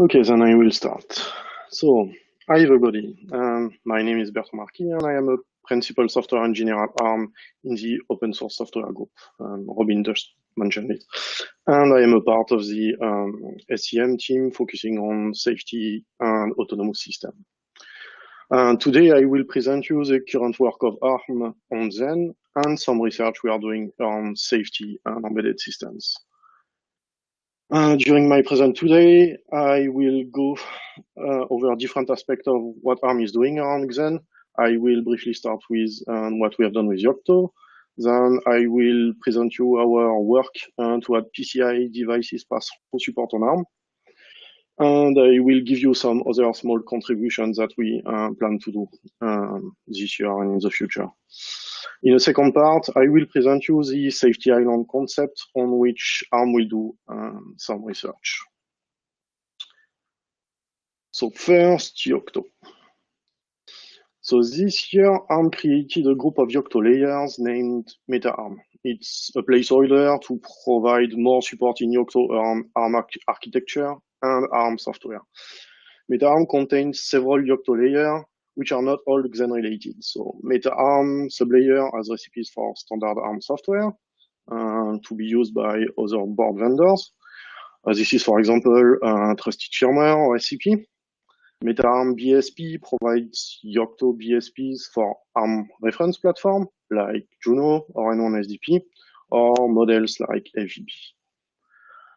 Okay, then I will start. So, hi everybody. My name is Bertrand Marquis and I am a principal software engineer at ARM in the open source software group. Robin just mentioned it. And I am a part of the SCM team focusing on safety and autonomous system. Today I will present you the current work of ARM on Xen and some research we are doing on safety and embedded systems. During my present today, I will go over different aspects of what ARM is doing around Xen. I will briefly start with what we have done with Yocto. Then I will present you our work to add PCI devices pass-through support on ARM. And I will give you some other small contributions that we plan to do this year and in the future. In the second part, I will present you the safety island concept on which ARM will do some research. So first, Yocto. So this year, ARM created a group of Yocto layers named MetaARM. It's a placeholder to provide more support in Yocto ARM architecture and ARM software. MetaARM contains several Yocto layers, which are not all Xen related. So MetaARM sublayer has recipes for standard ARM software to be used by other board vendors. This is, for example, trusted firmware recipe. MetaARM BSP provides Yocto BSPs for ARM reference platform like Juno or N1 SDP or models like FVB.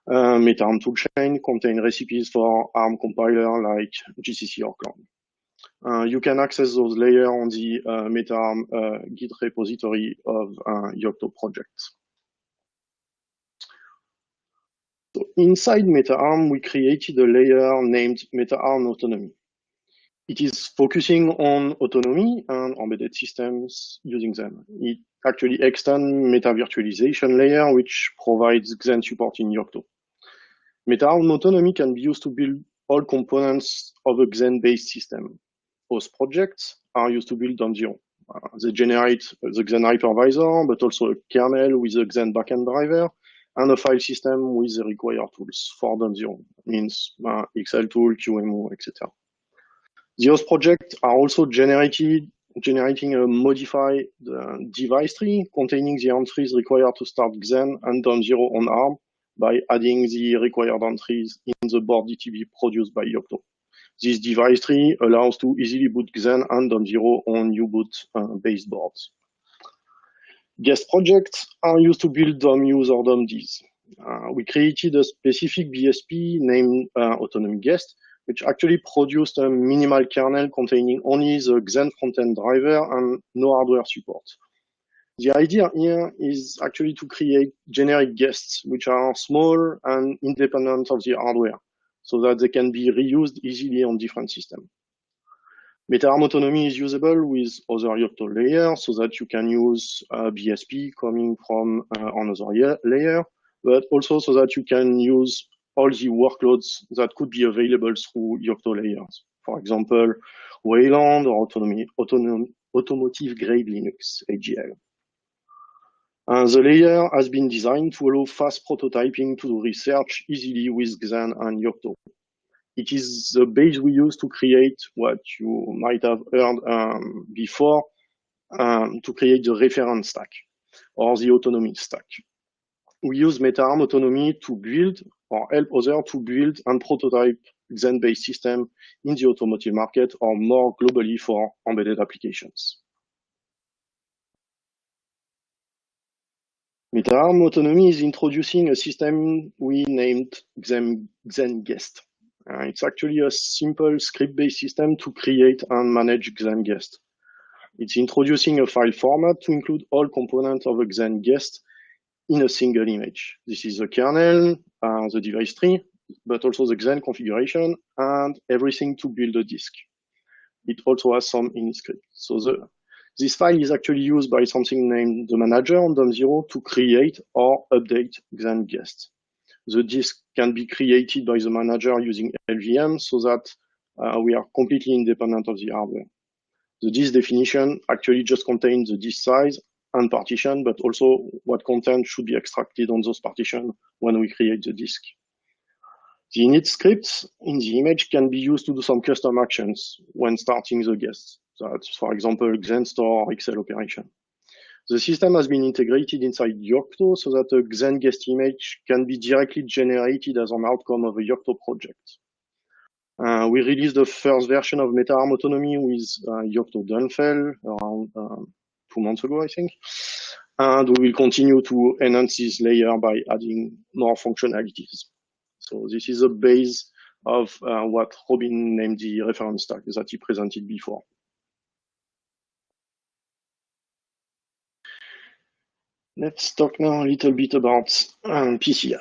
MetaARM toolchain contains recipes for ARM compiler like GCC or Clone. You can access those layers on the MetaARM Git repository of Yocto projects. So inside MetaARM, we created a layer named MetaARM Autonomy. It is focusing on autonomy and embedded systems using them. It actually extends meta virtualization layer, which provides Xen support in Yocto. MetaARM Autonomy can be used to build all components of a Xen-based system. Host projects are used to build Dom0. They generate the Xen hypervisor, but also a kernel with a Xen backend driver, and a file system with the required tools for Dom0, means XL tool, QEMU, etc. The host projects are also generating a modified device tree containing the entries required to start Xen and Dom0 on ARM by adding the required entries in the board DTB produced by Yocto. This device tree allows to easily boot Xen and Dom0 on U-boot-based boards. Guest projects are used to build DOM-Use or DOM-Ds. We created a specific BSP named Autonomy Guest, which actually produced a minimal kernel containing only the Xen frontend driver and no hardware support. The idea here is actually to create generic guests, which are small and independent of the hardware, so that they can be reused easily on different systems. MetaARM Autonomy is usable with other Yocto layers, so that you can use BSP coming from another layer, but also so that you can use all the workloads that could be available through Yocto layers. For example, Wayland or Automotive Grade Linux, AGL. The layer has been designed to allow fast prototyping to do research easily with Xen and Yocto. It is the base we use to create what you might have heard before, to create the reference stack or the autonomy stack. We use MetaARM Autonomy to build or help others to build and prototype Xen-based system in the automotive market or more globally for embedded applications. MetaARM Autonomy is introducing a system we named Xen Guest. It's actually a simple script-based system to create and manage Xen Guest. It's introducing a file format to include all components of a Xen Guest in a single image. This is the kernel, the device tree, but also the Xen configuration and everything to build a disk. It also has some init script. So this file is actually used by something named the manager on Dom0 to create or update Xen Guest. The disk can be created by the manager using LVM so that we are completely independent of the hardware. The disk definition actually just contains the disk size and partition, but also what content should be extracted on those partitions when we create the disk. The init script in the image can be used to do some custom actions when starting the guest. That's, for example, Xen store or Excel operation. The system has been integrated inside Yocto so that a Xen guest image can be directly generated as an outcome of a Yocto project. We released the first version of MetaArm Autonomy with Yocto Done around 2 months ago, I think. And we will continue to enhance this layer by adding more functionalities. So this is the base of what Robin named the reference tag that he presented before. Let's talk now a little bit about PCI.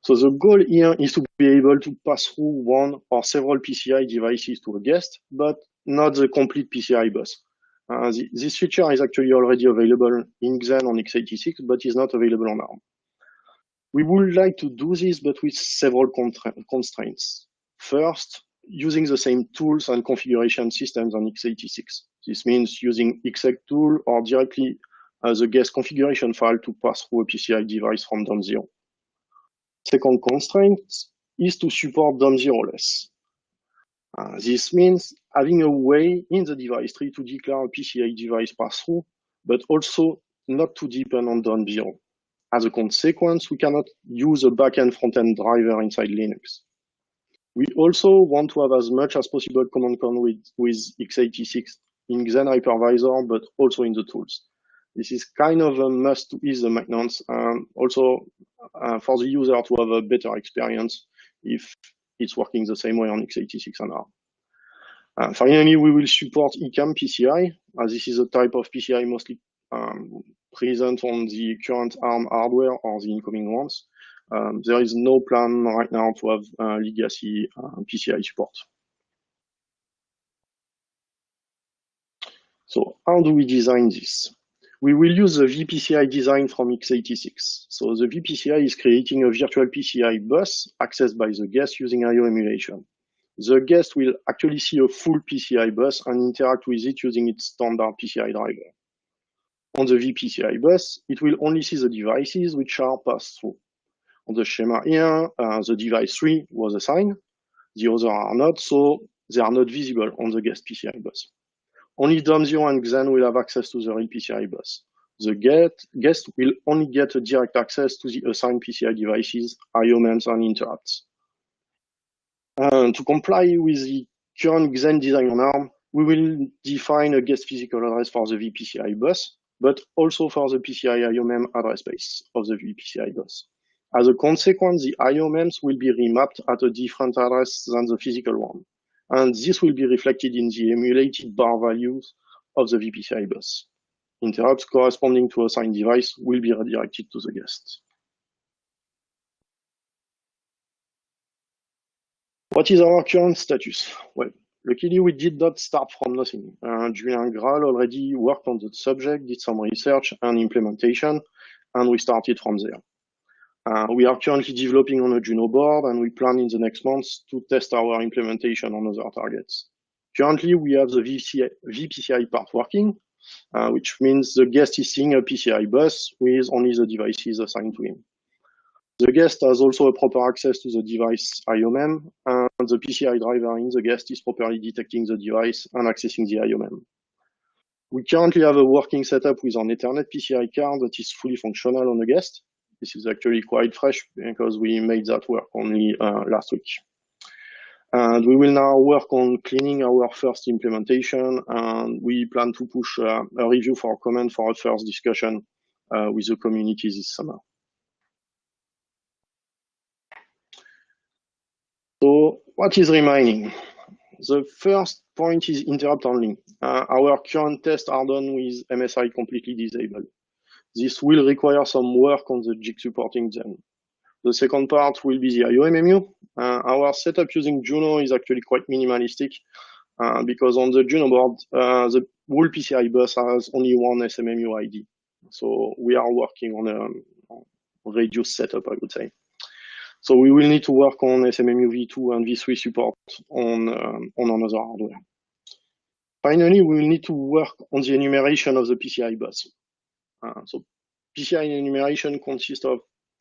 So the goal here is to be able to pass through one or several PCI devices to a guest, but not the complete PCI bus. This feature is actually already available in Xen on x86, but is not available on ARM. We would like to do this, but with several constraints. First, using the same tools and configuration systems on x86. This means using exec tool or directly the guest configuration file to pass through a PCI device from Dom0. Second constraint is to support Dom0 less. This means having a way in the device tree to declare a PCI device pass-through, but also not to depend on Dom0. As a consequence, we cannot use a backend front-end driver inside Linux. We also want to have as much as possible command with x86 in Xen hypervisor, but also in the tools. This is kind of a must to ease the maintenance, and also for the user to have a better experience if it's working the same way on x86 and ARM. Finally, we will support ECAM PCI, as this is a type of PCI mostly present on the current ARM hardware or the incoming ones. There is no plan right now to have legacy PCI support. So how do we design this? We will use the vPCI design from x86. So the vPCI is creating a virtual PCI bus accessed by the guest using I/O emulation. The guest will actually see a full PCI bus and interact with it using its standard PCI driver. On the vPCI bus, it will only see the devices which are passed through. On the schema here, the device 3 was assigned. The others are not, so they are not visible on the guest PCI bus. Only Dom0 and Xen will have access to the real PCI bus. The guest will only get a direct access to the assigned PCI devices, I/O MEMS, and interrupts. To comply with the current Xen design on ARM, we will define a guest physical address for the vPCI bus, but also for the PCI I/O MEM address space of the vPCI bus. As a consequence, the I/O MEMS will be remapped at a different address than the physical one. And this will be reflected in the emulated bar values of the vPCI bus. Interrupts corresponding to assigned device will be redirected to the guest. What is our current status? Well, luckily we did not start from nothing. Julien Graal already worked on the subject, did some research and implementation, and we started from there. We are currently developing on a Juno board, and we plan in the next months to test our implementation on other targets. Currently, we have the vPCI part working, which means the guest is seeing a PCI bus with only the devices assigned to him. The guest has also a proper access to the device I/O MEM, and the PCI driver in the guest is properly detecting the device and accessing the I/O MEM. We currently have a working setup with an Ethernet PCI card that is fully functional on the guest. This is actually quite fresh because we made that work only last week. And we will now work on cleaning our first implementation, and we plan to push a review for comment for a first discussion with the community this summer. So what is remaining? The first point is interrupt handling. Our current tests are done with MSI completely disabled. This will require some work on the jig supporting Xen. The second part will be the IOMMU. Our setup using Juno is actually quite minimalistic because on the Juno board, the whole PCI bus has only one SMMU ID. So we are working on a reduced setup, I would say. So we will need to work on SMMU v2 and v3 support on another hardware. Finally, we will need to work on the enumeration of the PCI bus. So PCI enumeration consists of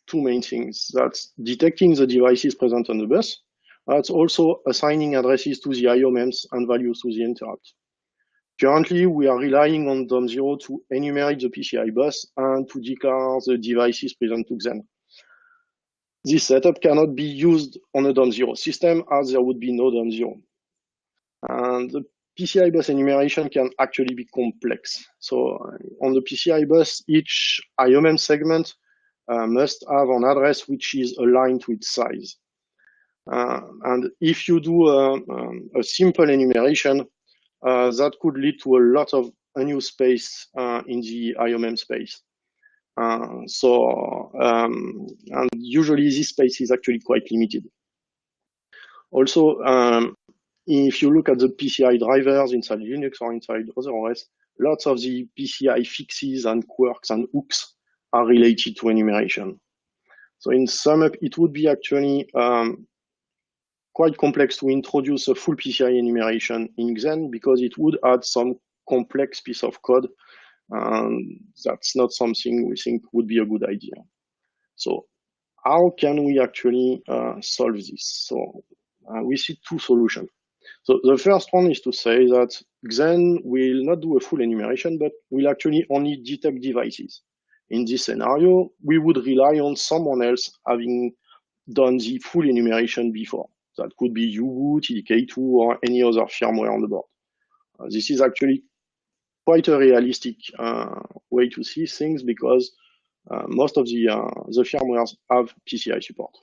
two main things. That's detecting the devices present on the bus. That's also assigning addresses to the IO MEMS and values to the interrupt. Currently, we are relying on DOM0 to enumerate the PCI bus and to declare the devices present to Xen. This setup cannot be used on a DOM0 system as there would be no DOM0. And the PCI bus enumeration can actually be complex. So on the PCI bus, each IOMEM segment must have an address which is aligned to its size. And if you do a simple enumeration, that could lead to a lot of unused space in the IOMEM space. And usually this space is actually quite limited. Also, if you look at the PCI drivers inside Linux or inside other OS, lots of the PCI fixes and quirks and hooks are related to enumeration. So in sum up, it would be actually quite complex to introduce a full PCI enumeration in Xen because it would add some complex piece of code. That's not something we think would be a good idea. So how can we actually solve this? So we see two solutions. So the first one is to say that Xen will not do a full enumeration, but will actually only detect devices. In this scenario, we would rely on someone else having done the full enumeration before. That could be U-boot, EDK2, or any other firmware on the board. This is actually quite a realistic way to see things because most of the firmwares have PCI support.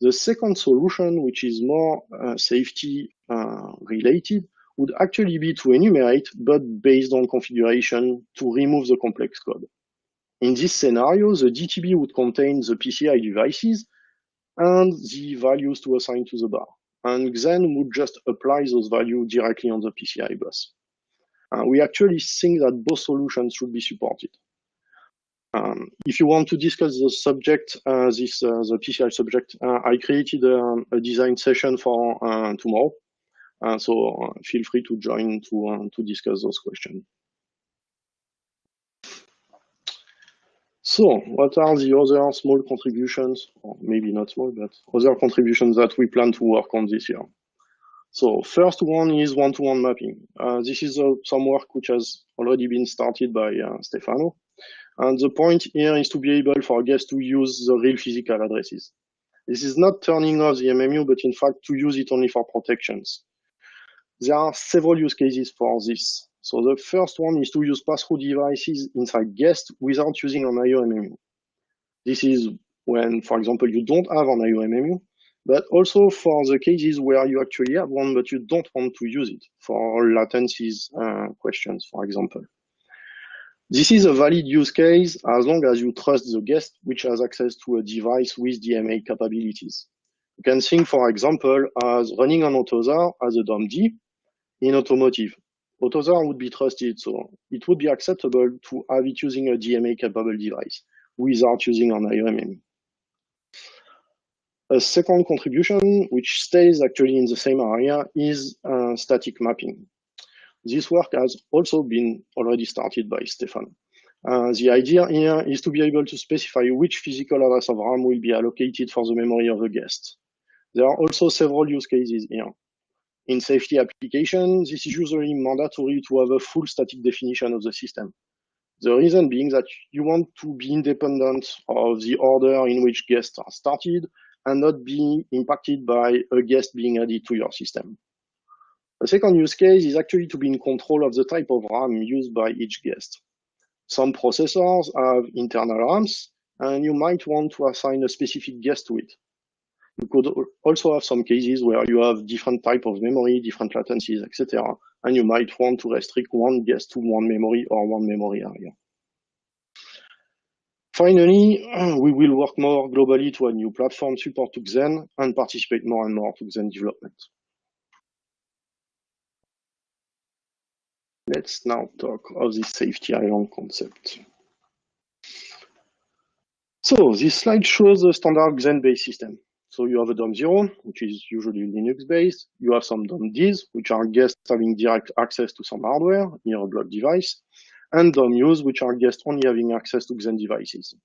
The second solution, which is more safety related, would actually be to enumerate, but based on configuration to remove the complex code. In this scenario, the DTB would contain the PCI devices and the values to assign to the bar. And Xen would just apply those values directly on the PCI bus. We actually think that both solutions should be supported. If you want to discuss the subject, the PCI subject, I created a design session for tomorrow. So feel free to join to discuss those questions. So what are the other small contributions, or maybe not small, but other contributions that we plan to work on this year? So first one is one-to-one mapping. This is some work which has already been started by Stefano. And the point here is to be able for guests to use the real physical addresses. This is not turning off the MMU, but in fact to use it only for protections. There are several use cases for this. So the first one is to use pass-through devices inside guest without using an IO MMU. This is when, for example, you don't have an IO MMU, but also for the cases where you actually have one, but you don't want to use it for latencies questions, for example. This is a valid use case as long as you trust the guest, which has access to a device with DMA capabilities. You can think, for example, as running an AutoSAR as a DOM0 in automotive. AutoSAR would be trusted, so it would be acceptable to have it using a DMA-capable device without using an IOMM. A second contribution, which stays actually in the same area, is static mapping. This work has also been already started by Stefan. The idea here is to be able to specify which physical address of RAM will be allocated for the memory of a guest. There are also several use cases here. In safety applications, this is usually mandatory to have a full static definition of the system. The reason being that you want to be independent of the order in which guests are started and not be impacted by a guest being added to your system. The second use case is actually to be in control of the type of RAM used by each guest. Some processors have internal RAMs, and you might want to assign a specific guest to it. You could also have some cases where you have different type of memory, different latencies, etc. And you might want to restrict one guest to one memory or one memory area. Finally, we will work more globally to a new platform support to Xen and participate more and more to Xen development. Let's now talk of the safety island concept. So this slide shows the standard Xen-based system. So you have a DOM0, which is usually Linux-based. You have some DOM-Ds, which are guests having direct access to some hardware, near a block device, and DOM-Us, which are guests only having access to Xen devices.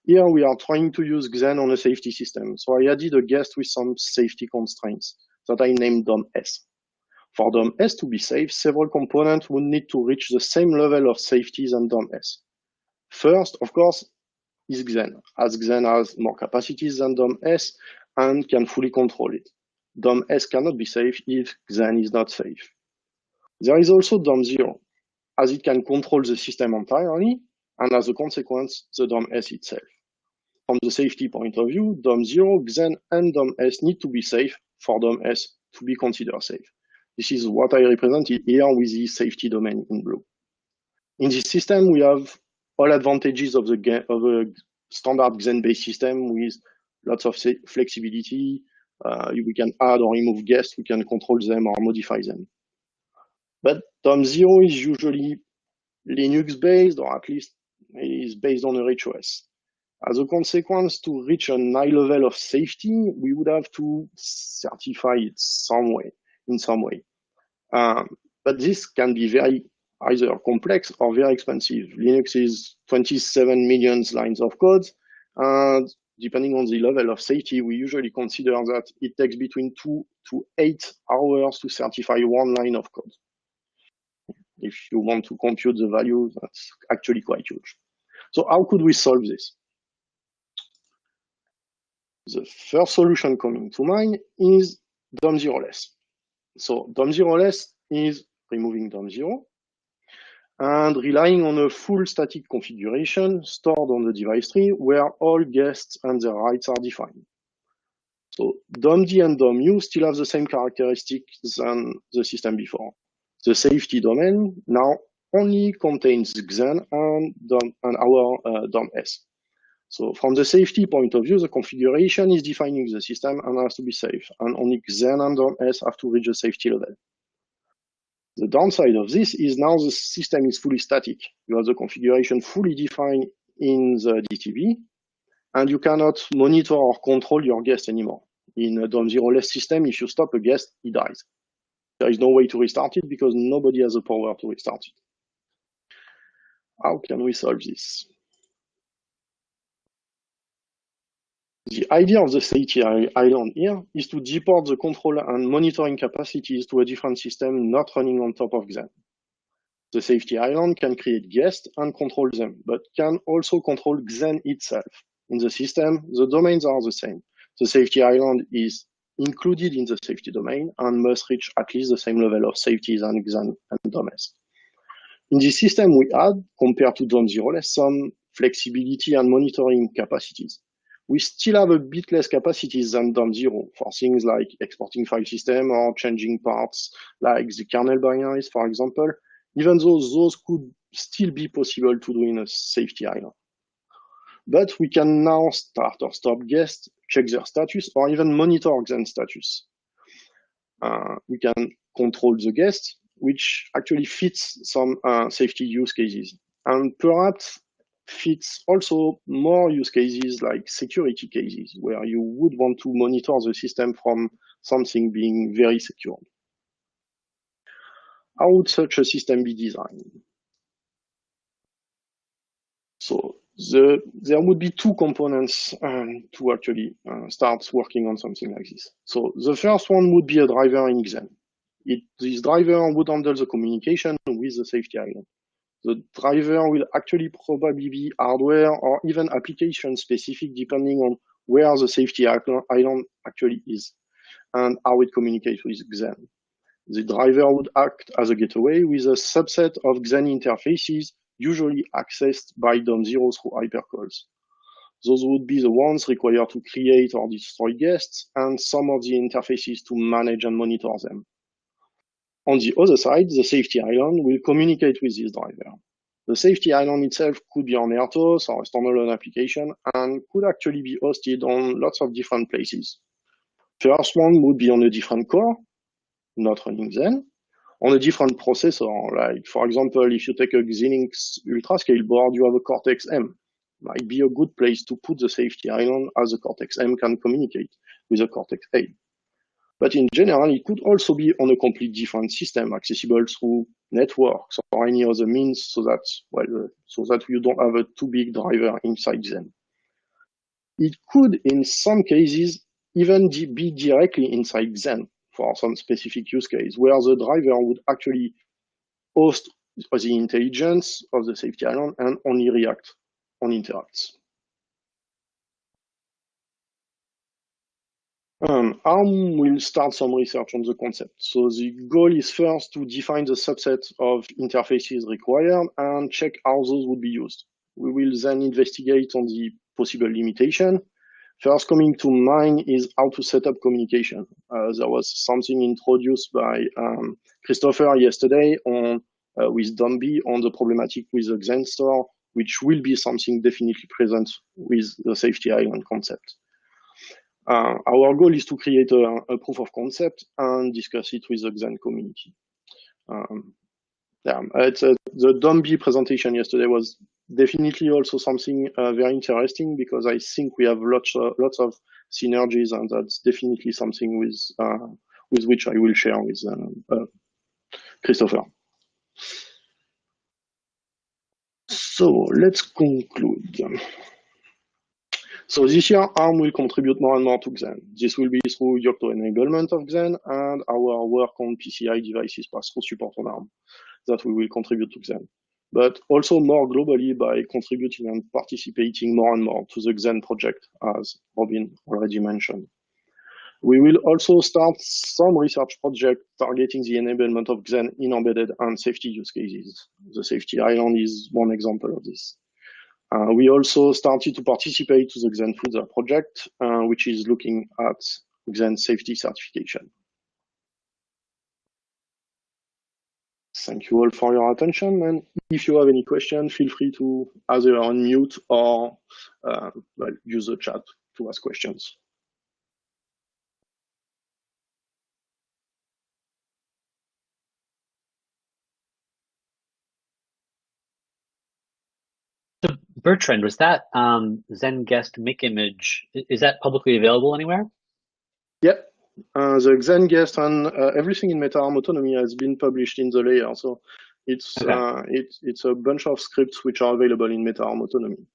Here we are trying to use Xen on a safety system. So I added a guest with some safety constraints that I named Dom0. For Dom0 to be safe, several components would need to reach the same level of safety than Dom0. First, of course, is Xen, as Xen has more capacities than Dom0 and can fully control it. Dom0 cannot be safe if Xen is not safe. There is also Dom0, as it can control the system entirely, and as a consequence, the Dom0 itself. From the safety point of view, Dom0, Xen, and Dom0 need to be safe for Dom0 to be considered safe. This is what I represented here with the safety domain in blue. In this system, we have all advantages of a standard Xen-based system with lots of flexibility. We can add or remove guests, we can control them or modify them. But Dom0 is usually Linux-based, or at least is based on a RTOS. As a consequence, to reach a high level of safety, we would have to certify it in some way. But this can be very either complex or very expensive. Linux is 27 million lines of code, and depending on the level of safety, we usually consider that it takes between 2 to 8 hours to certify one line of code. If you want to compute the value, that's actually quite huge. So how could we solve this? The first solution coming to mind is Dom0less. So Dom0less is removing Dom0 and relying on a full static configuration stored on the device tree where all guests and their rights are defined. So DOMD and DOMU still have the same characteristics than the system before. The safety domain now only contains Xen and our Dom0. So from the safety point of view, the configuration is defining the system and has to be safe, and only Xen and Dom0 have to reach the safety level. The downside of this is now the system is fully static. You have the configuration fully defined in the DTB, and you cannot monitor or control your guest anymore. In a Dom0less system, if you stop a guest, he dies. There is no way to restart it because nobody has the power to restart it. How can we solve this? The idea of the safety island here is to deport the control and monitoring capacities to a different system not running on top of Xen. The safety island can create guests and control them, but can also control Xen itself. In the system, the domains are the same. The safety island is included in the safety domain and must reach at least the same level of safety than Xen and Dom0. In this system, we add, compared to Dom0less, some flexibility and monitoring capacities. We still have a bit less capacities than Dom0 for things like exporting file system or changing parts like the kernel binaries, for example, even though those could still be possible to do in a safety island. But we can now start or stop guests, check their status, or even monitor Xen status. We can control the guest, which actually fits some safety use cases, and perhaps fits also more use cases like security cases, where you would want to monitor the system from something being very secure. How would such a system be designed? So there would be two components to actually start working on something like this. So the first one would be a driver in Xen. This driver would handle the communication with the safety island. The driver will actually probably be hardware or even application specific depending on where the safety island actually is and how it communicates with Xen. The driver would act as a gateway with a subset of Xen interfaces usually accessed by Dom0 through hypercalls. Those would be the ones required to create or destroy guests and some of the interfaces to manage and monitor them. On the other side, the safety island will communicate with this driver. The safety island itself could be on RTOS or a standalone application and could actually be hosted on lots of different places. First one would be on a different core, not running Xen, on a different processor. Like, for example, if you take a Xilinx ultrascale board, you have a Cortex-M. Might be a good place to put the safety island, as the Cortex-M can communicate with a Cortex-A. But in general, it could also be on a completely different system, accessible through networks or any other means, so that you don't have a too big driver inside Xen. It could, in some cases, even be directly inside Xen for some specific use case, where the driver would actually host the intelligence of the safety island and only react on interacts. ARM will start some research on the concept. So the goal is first to define the subset of interfaces required and check how those would be used. We will then investigate on the possible limitation. First coming to mind is how to set up communication. There was something introduced by Christopher yesterday on with Dom0 on the problematic with the Xen store, which will be something definitely present with the safety island concept. Our goal is to create a proof of concept and discuss it with the Xen community. The Dom0 presentation yesterday was definitely also something very interesting because I think we have lots of synergies, and that's definitely something with which I will share with Christopher. So let's conclude. So this year, ARM will contribute more and more to Xen. This will be through Yocto enablement of Xen and our work on PCI devices pass-through support on ARM that we will contribute to Xen. But also more globally by contributing and participating more and more to the Xen project, as Robin already mentioned. We will also start some research project targeting the enablement of Xen in embedded and safety use cases. The safety island is one example of this. We also started to participate to the Xen Fuzzer project, which is looking at Xen safety certification. Thank you all for your attention, and if you have any questions, feel free to either unmute or use the chat to ask questions. So Bertrand, was that Xen guest MIC image, is that publicly available anywhere? Yep. The Xen guest and everything in MetaArm Autonomy has been published in the layer. So it's it's a bunch of scripts which are available in MetaArm Autonomy.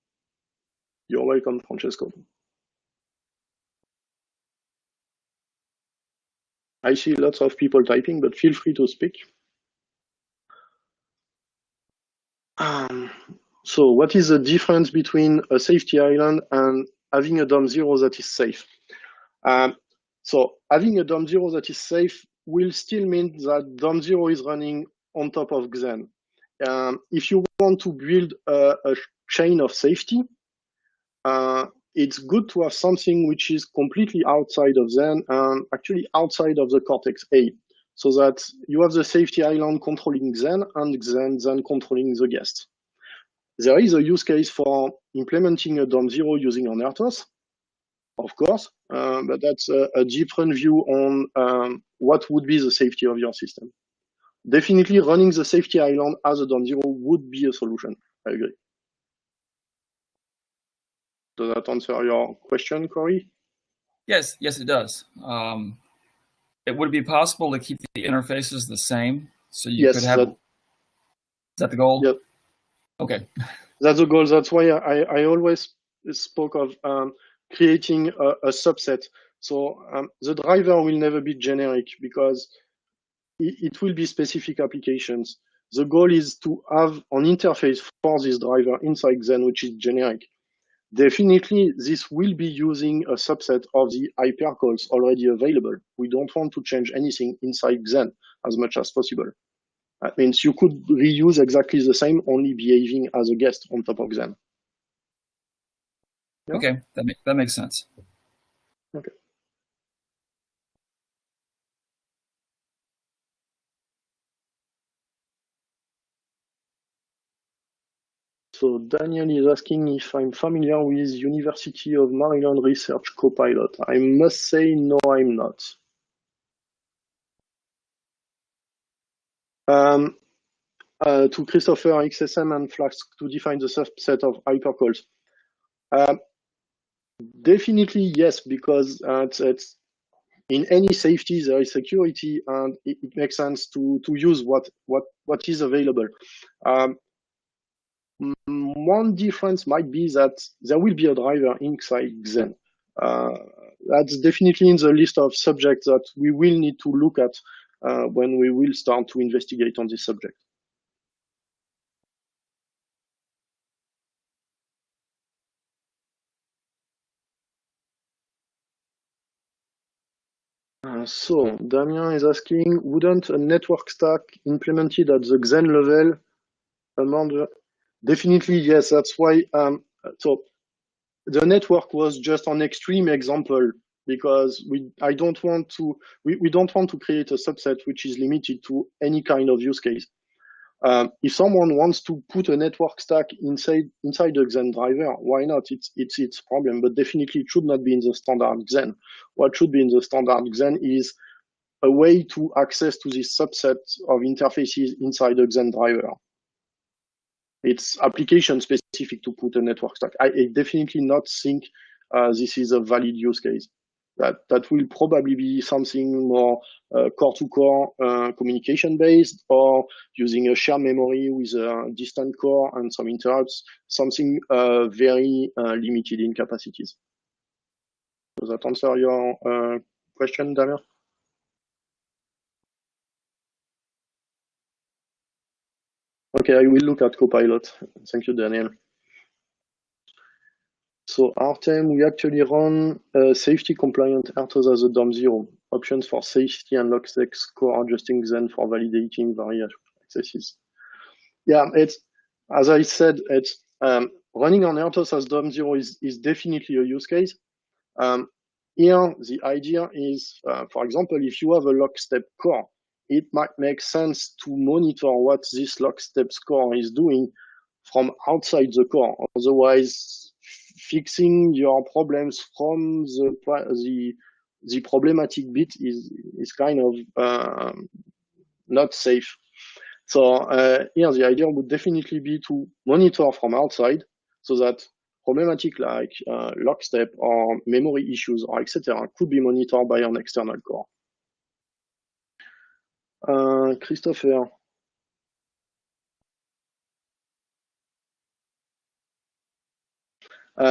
You're welcome, Francesco. I see lots of people typing, but feel free to speak. So what is the difference between a safety island and having a Dom0 that is safe? So having a Dom0 that is safe will still mean that Dom0 is running on top of Xen. If you want to build a chain of safety, it's good to have something which is completely outside of Xen and actually outside of the Cortex-A, so that you have the safety island controlling Xen and Xen then controlling the guest. There is a use case for implementing a Dom0 using an RTOS, of course, but that's a different view on what would be the safety of your system. Definitely running the safety island as a Dom0 would be a solution, I agree. Does that answer your question, Corey? Yes, it does. It would be possible to keep the interfaces the same, so you could have. Is that the goal? Yep. Okay. That's the goal. That's why I always spoke of creating a subset. So the driver will never be generic because it will be specific applications. The goal is to have an interface for this driver inside Xen, which is generic. Definitely, this will be using a subset of the hypercalls already available. We don't want to change anything inside Xen as much as possible. That means you could reuse exactly the same, only behaving as a guest on top of Xen. Yeah? Okay, that makes sense. Okay. So Daniel is asking if I'm familiar with University of Maryland Research Copilot. I must say no, I'm not. To Christopher, XSM and Flask to define the subset of hypercalls. Definitely yes, because it's in any safety there is security, and it makes sense to use what is available. One difference might be that there will be a driver inside Xen. That's definitely in the list of subjects that we will need to look at when we will start to investigate on this subject. So Damien is asking, wouldn't a network stack implemented at the Xen level among definitely yes, that's why so the network was just an extreme example because we don't want to create a subset which is limited to any kind of use case. If someone wants to put a network stack inside the Xen driver, why not? It's its problem, but definitely it should not be in the standard Xen. What should be in the standard Xen is a way to access to this subset of interfaces inside the Xen driver. It's application specific to put a network stack. I definitely not think this is a valid use case. That will probably be something more core-to-core communication based, or using a shared memory with a distant core and some interrupts, something very limited in capacities. Does that answer your question, Damien? Okay, I will look at Copilot. Thank you, Daniel. So RTEM, we actually run safety compliant RTOS as a Dom0, options for safety and lockstep score adjusting Xen for validating various accesses. Yeah, it's, as I said, it's running on RTOS as Dom0 is definitely a use case. Here, the idea is, for example, if you have a lockstep core, it might make sense to monitor what this lockstep core is doing from outside the core. Otherwise, fixing your problems from the problematic bit is kind of not safe. So here, the idea would definitely be to monitor from outside so that problematic like lockstep or memory issues or etc. could be monitored by an external core. Christopher.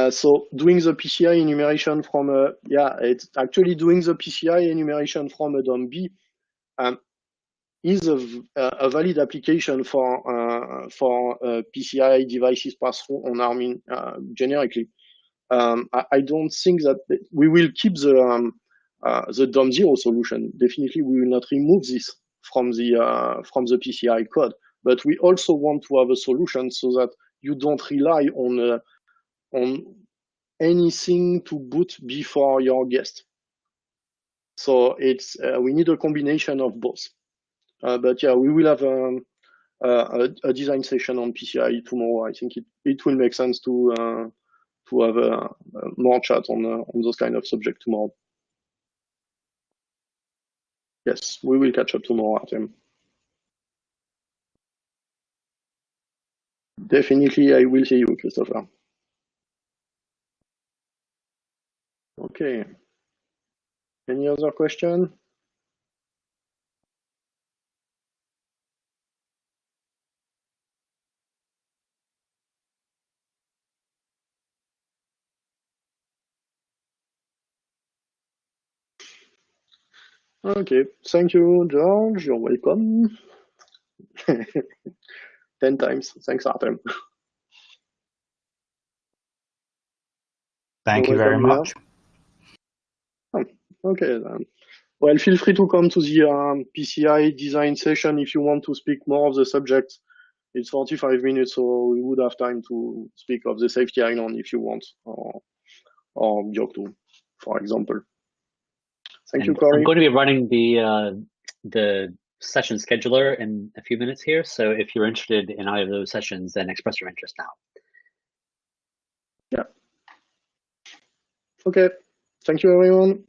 So doing the PCI enumeration from yeah, it's actually doing the PCI enumeration from a DOM-B is a valid application for PCI devices pass-through on ARM generically. I don't think that we will keep the Dom0 solution. Definitely, we will not remove this from the PCI code, but we also want to have a solution so that you don't rely on anything to boot before your guest. So it's we need a combination of both. But yeah, we will have a design session on PCI tomorrow. I think it will make sense to have more chat on those kind of subjects tomorrow. Yes, we will catch up tomorrow, Artem. Definitely, I will see you, Christopher. Okay. Any other question? Okay, thank you, George. You're welcome. 10 times. Thanks, Artem. Thank you very much. Oh, okay, then. Well, feel free to come to the PCI design session if you want to speak more of the subject. It's 45 minutes, so we would have time to speak of the safety island if you want, or Yocto, for example. Thank you, Corey. I'm going to be running the session scheduler in a few minutes here, so if you're interested in either of those sessions, then express your interest now. Yeah. Okay. Thank you, everyone.